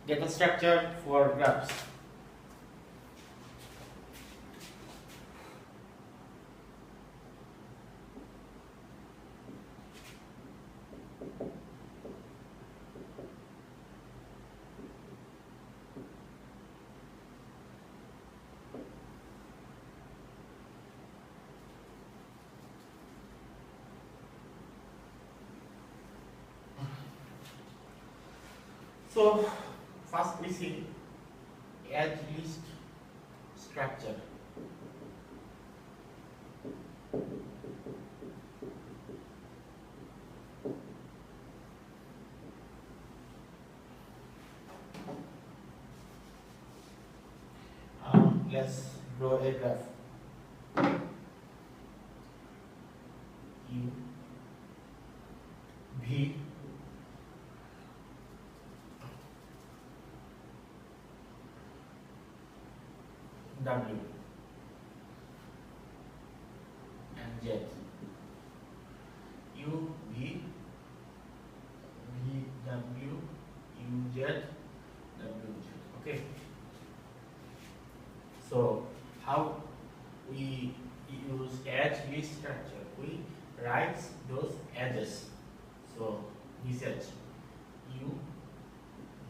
Data structure for graphs. So first we see edge list structure. Let's draw a graph. U V W and Z. U V V W U Z W Z. Okay. So how we use edge list structure? We write those edges. So this edge U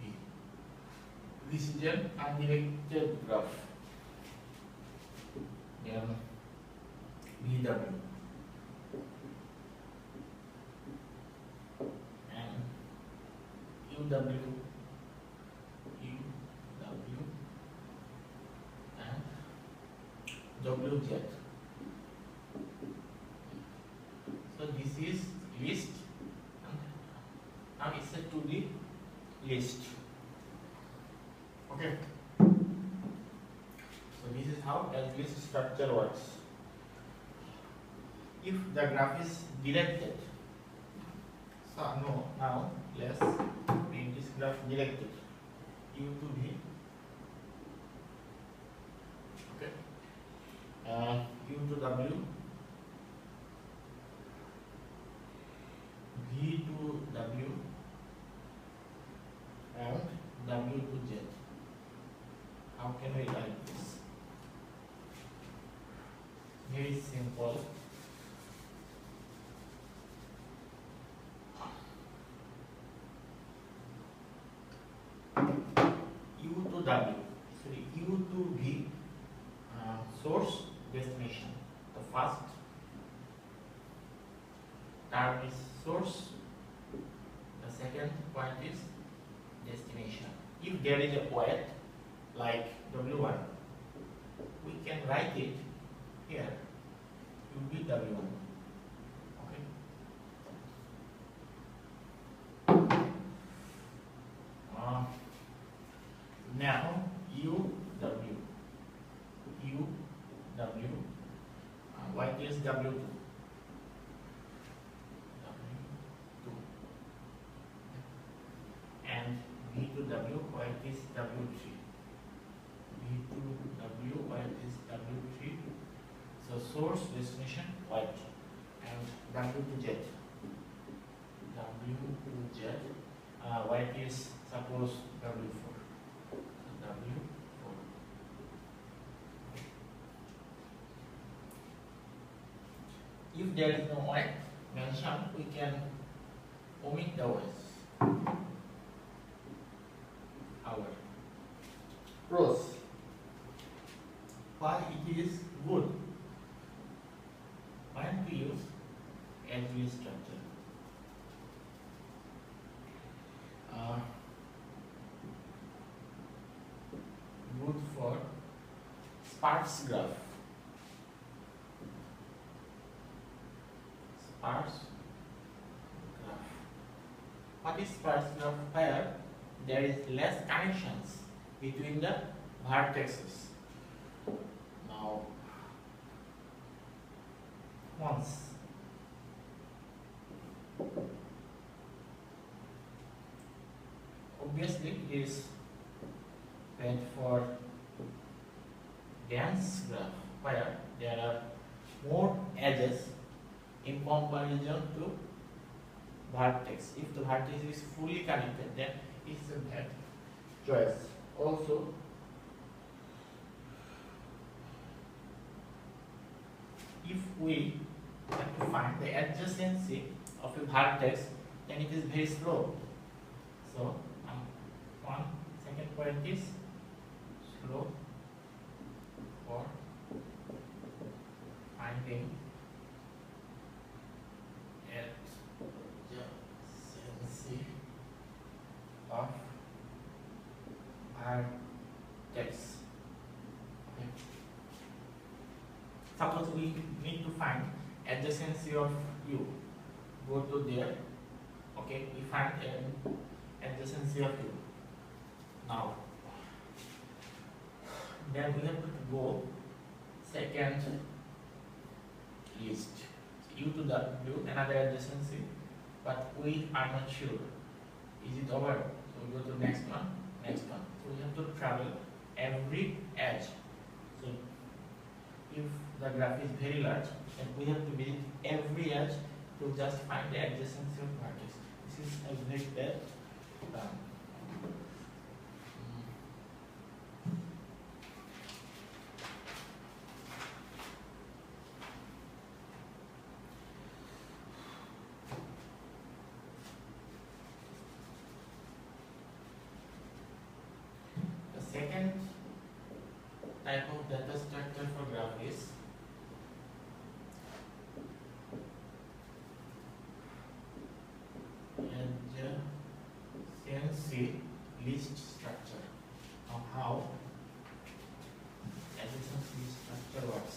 V. This is an undirected graph. Then VW and UW and WZ. So this is list, and now it's a 2D list. Okay. So this is how edge list structure works. If the graph is directed, so now let's make this graph directed. U to V. Okay. U to W. V to W and W to Z. How can we write this? Very simple. U to W, sorry, U to V, source, destination. The first term is source, the second point is destination. If there is a point like W1, we can write it here, U V W1. Okay. Now U W, what is W2? W2. And V to W, what is W3? V to W, what is W3? So source, destination, white, and W to Z. W to Z, white is suppose W4. W4. If there is no white mentioned, we can omit the O's. Our rows. Why it is good when we use edge list structure? Good for sparse graph. Sparse graph. What is sparse graph? Where there is less connections between the vertices. Now, once obviously it is meant for dense graph where there are more edges in comparison to vertex. If the vertex is fully connected, then it's a bad choice. Also, if we have to find the adjacency of a vertex, then it is very slow. So, 1 second point is slow for finding adjacency of vertex. Okay. Suppose we need to find adjacency of U. Go to there. Okay, we find an adjacency of U. Now, then we have to go second list. U to W, another adjacency, but we are not sure. Is it over? So we go to next one, next one. So we have to travel every edge. So if the graph is very large, then we have to visit every edge to just find the adjacency of vertex. This is a very bad done. The second type of data structure for graph is adjacency list structure. Now, how adjacency list structure works?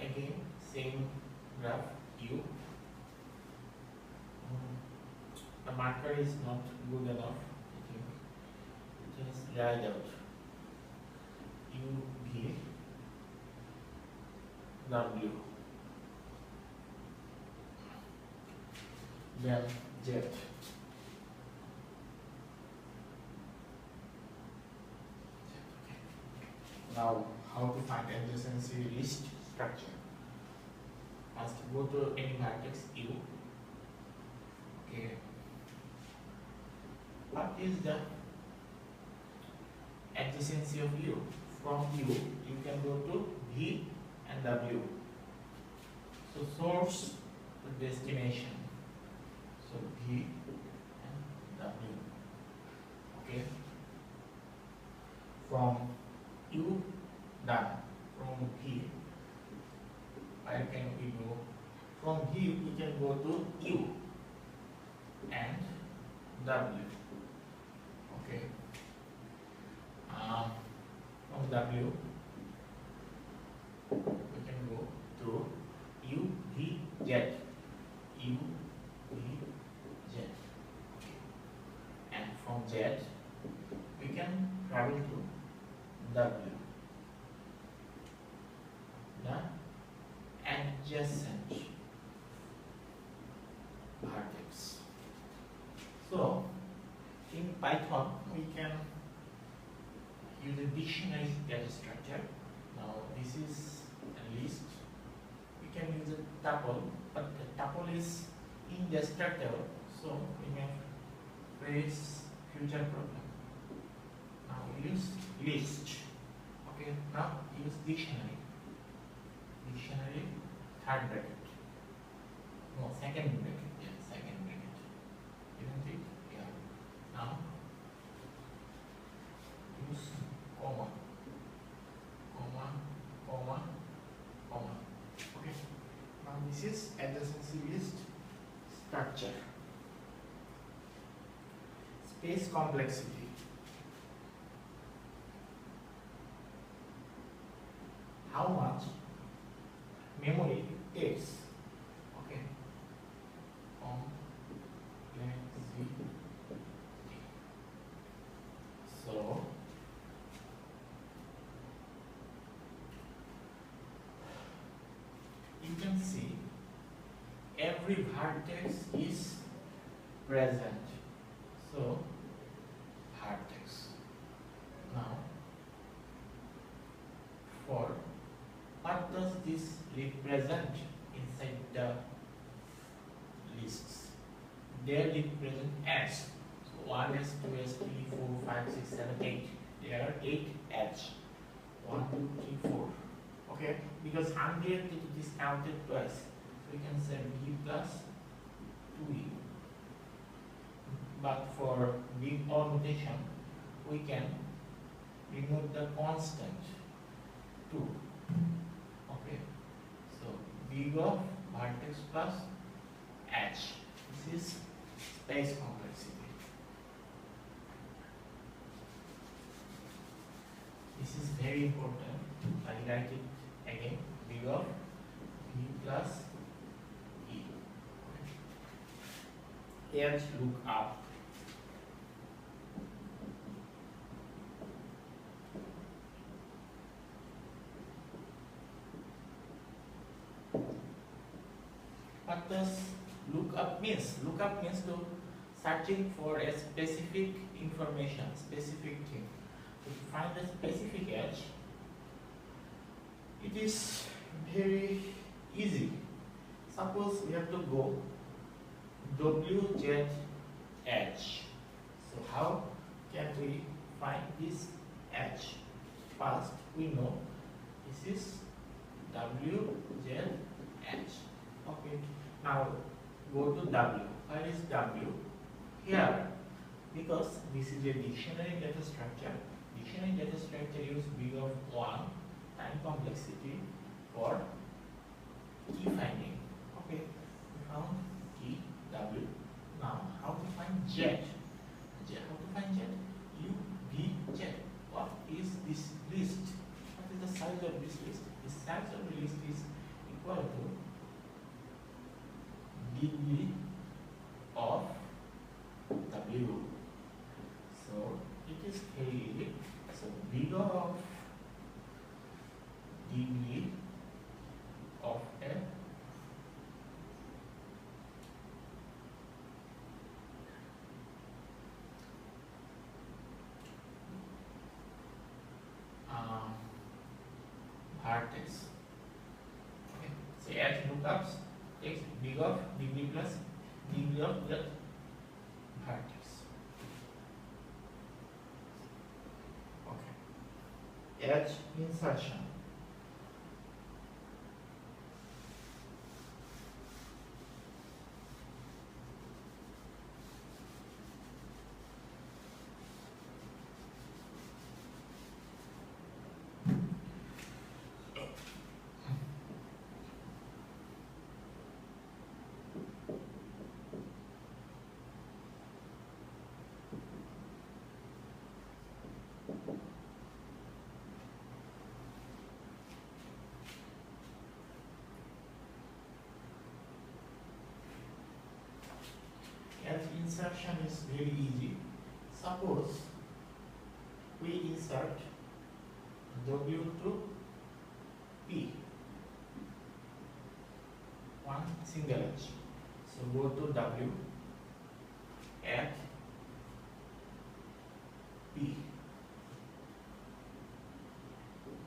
Again, same graph U. The marker is not good enough. I think just write out U V W, then Z. Now, how to find adjacency list structure? First, go to any vertex U. Okay. What is the adjacency of U? From U, you can go to V and W. So source to destination. So V and W. Okay. From U done. From V, where can we go? From V, we can go to U and W. Okay. From W, we can go to U, V, Z. U, V, Z. Okay. And from Z, we can travel to W. The adjacent vertex. So, in Python, we can use a dictionary data structure. Now, this is a list. We can use a tuple, but the tuple is indestructible, so we may face future problem. Now, we use list. Okay, now use dictionary. Dictionary, third bracket. No, second bracket. Yeah, second bracket. Isn't it? Yeah. Now, use comma, comma, comma, comma. Okay. Now this is adjacency list structure. Space complexity. How much memory it takes. Okay. Complexity. So, you can see every vertex is present. So, represent inside the lists. They represent edge. So 1s, 2s, 3, 4, 5, 6, 7, 8. There are 8 edge. 1, 2, 3, 4. Okay, because 100 it is counted twice. So we can say b plus 2e. But for big O notation, we can remove the constant 2. Okay, so big O vertex plus h. This is space complexity. This is very important. I write it again. Big O b plus e. H look up. What does lookup means? Lookup means to searching for a specific information, specific thing. To find a specific edge, it is very easy. Suppose we have to go WZ edge. So how can we find this edge? First, we know this is WZ edge. Okay. Now go to W. Where is W? Here. Because this is a dictionary data structure. Dictionary data structure use big of 1 time complexity for key finding. Okay. We found key W. Now how to find Z? How to find Z? U V Z. What is this list? What is the size of this list? The size of the list is equal to degree of W. So it is very so big of degree of a vertex. Okay. So H lookups takes big of degree plus degree of the vertex. Okay. H insertion. As insertion is very easy. Suppose we insert W to P, one single edge. So go to W at P.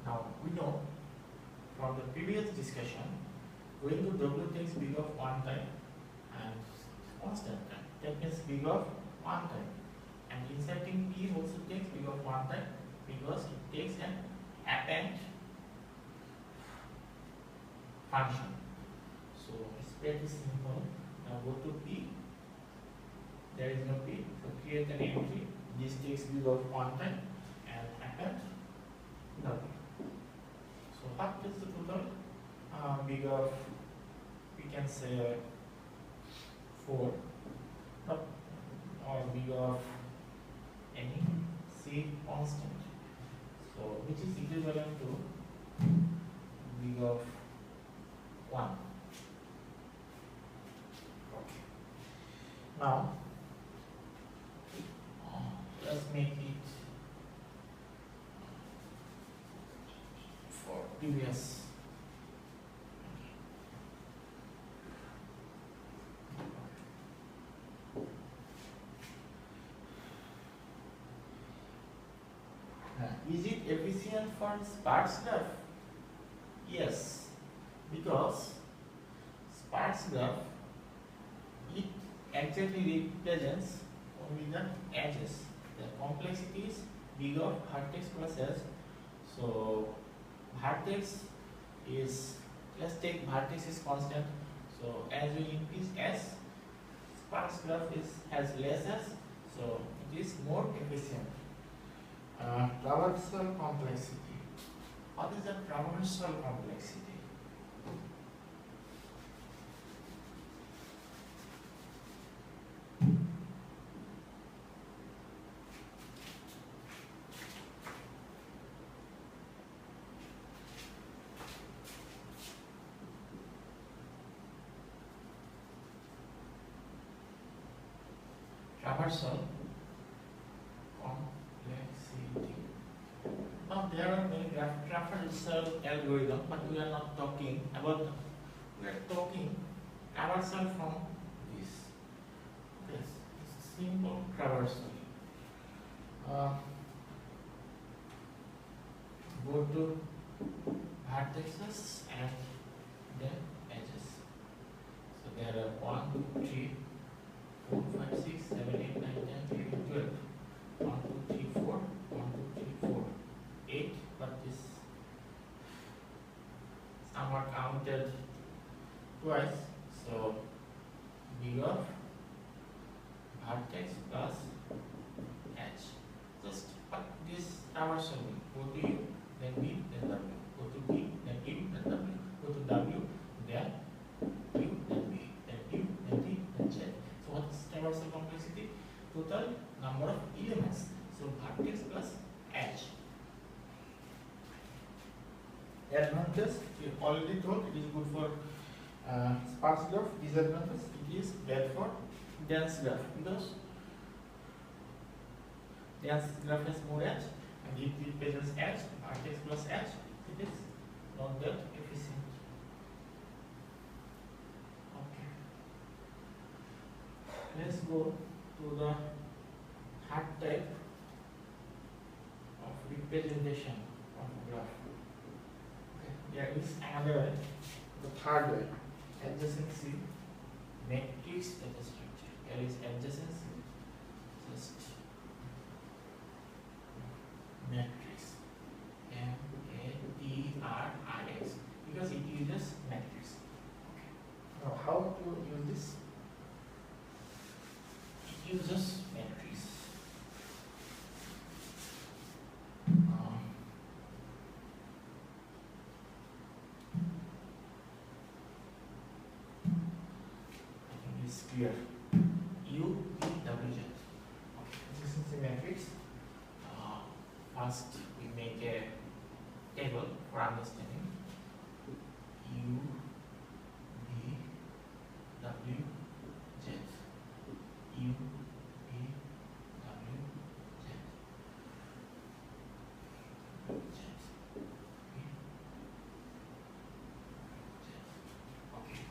Now we know from the previous discussion, going to W takes big of 1 time and constant time. That means big of 1 time. And inserting P also takes big of 1 time because it takes an append function. So it's pretty simple. Now go to P. There is no P. So create an entry. This takes big of 1 time and append W. So what is the total? Big of, we can say 4. Or big of any C constant. So which is equivalent to big of 1. Okay. Now let's make it for previous. Is it efficient for sparse graph? Yes, because sparse graph, it exactly represents only the edges. The complexity is big of vertex plus edge. So vertex is, let's take vertex is constant. So as we increase s, sparse graph has less s, so it is more efficient. Traversal complexity. What is the traversal complexity? Traversal complexity. Now there are many traversal algorithm, but we are not talking about them. We are talking traversal from this. Yes, simple traversal. Go to vertices and then edges. So there are 1, 2, 3, 4, 5, 6, 7, 8, 9, 10, 11, 12. 1, 2, 3, 4, 1, 2, 3, 4, 8, but this some are counted twice. So big of vertex plus edge. Just what this traversal will go to U, then B, then W. Go to B, then U, then W. Go to W, then U, then B, then U, then D, then Z. So what is traversal complexity? Total number of elements. So vertex plus edge. Advantage, we already told it is good for sparse graph. Disadvantage, it is bad for dense graph because dense graph has more edge, and if it presents edge, vertex plus edge, it is not that efficient. Okay. Let's go to the third type of representation of graph. Okay. There is another way, the third way, adjacency matrix data structure. There is adjacency, just matrix, M-A-T-R-I-X, because it uses matrix. Okay. Now how to use this? It uses matrix. I think it's clear. U, V, W, Z. Okay, this is the matrix. First, we make a table for understanding. U, V, W, Z. U, V, W, Z. Z. V, Z. Okay.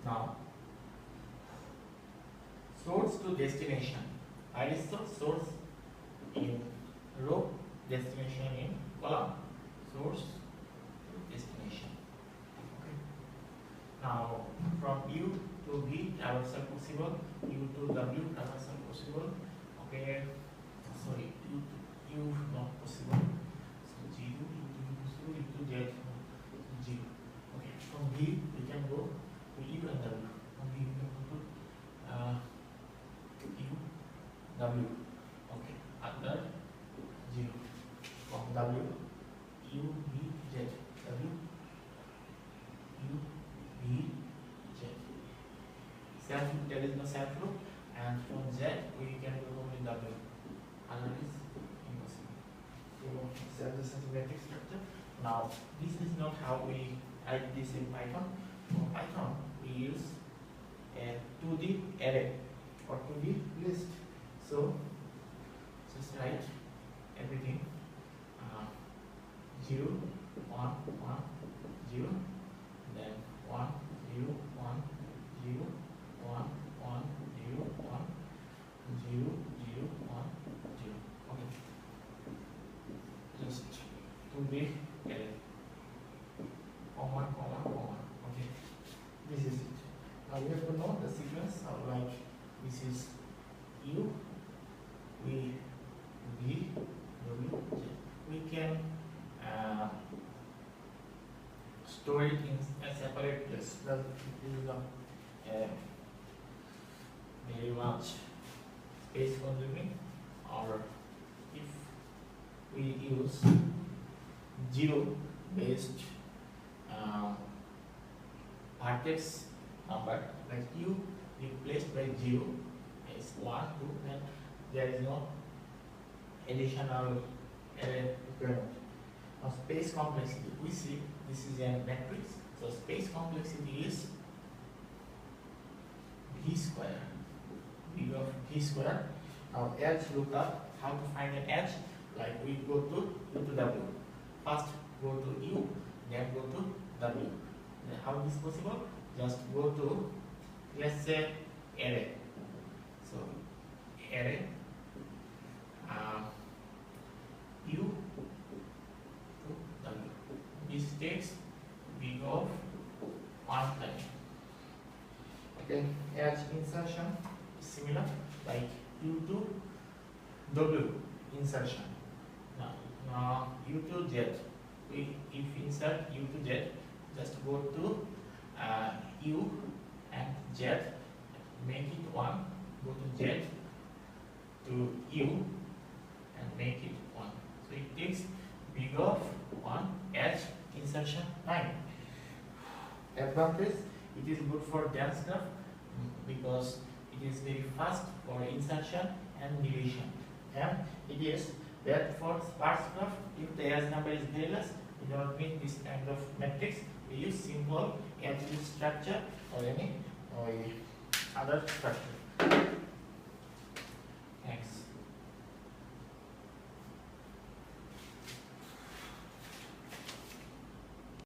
Now, source to destination. I is the source in row, destination in column. Source to destination. Okay. Now from U to V traversal possible, U to W traversal possible. Okay. Sorry, U to U not possible. So 0, U to Z 0. Okay. From V we can go to U and W. From V we can go to U, W, okay, under 0. From W, U, V, Z, W, U, V, Z. Self loop, there is no self loop, and from Z we can go only W. Otherwise, impossible. So, self-adjacency matrix structure. Now, this is not how we write this in Python. For Python, we use a 2D array or 2D list. So just write everything 0, 1, 1, 0, then 1, 0, 1, 0, 1, 1, 0, 1, 0, 0, 1, 0. Okay. Just 2D array. we have to know the sequence of like this is U, we V, W, J. We can store it in a separate place. That is very much space consuming, or if we use zero based vertex number, like U replaced by 0 is 1, 2, and there is no additional array requirement. Now space complexity, we see this is a matrix, so space complexity is V square, V of V square. Now edge lookup, how to find an edge, like we go to U to W, first go to U, then go to W. Then how is this possible? Just go to, let's say, array. So array U to W. This takes big of 1 time. Okay, edge insertion is similar, like U to W insertion. Now U to Z. If insert U to Z, just go to U and Z, make it 1, go to Z to U and make it 1. So it takes big of 1 edge insertion time. Advantage, it is good for dense graph because it is very fast for insertion and deletion, and it is bad for sparse graph. If the edge number is very less, we don't need this kind of matrix. We use simple attribute structure or any other structure.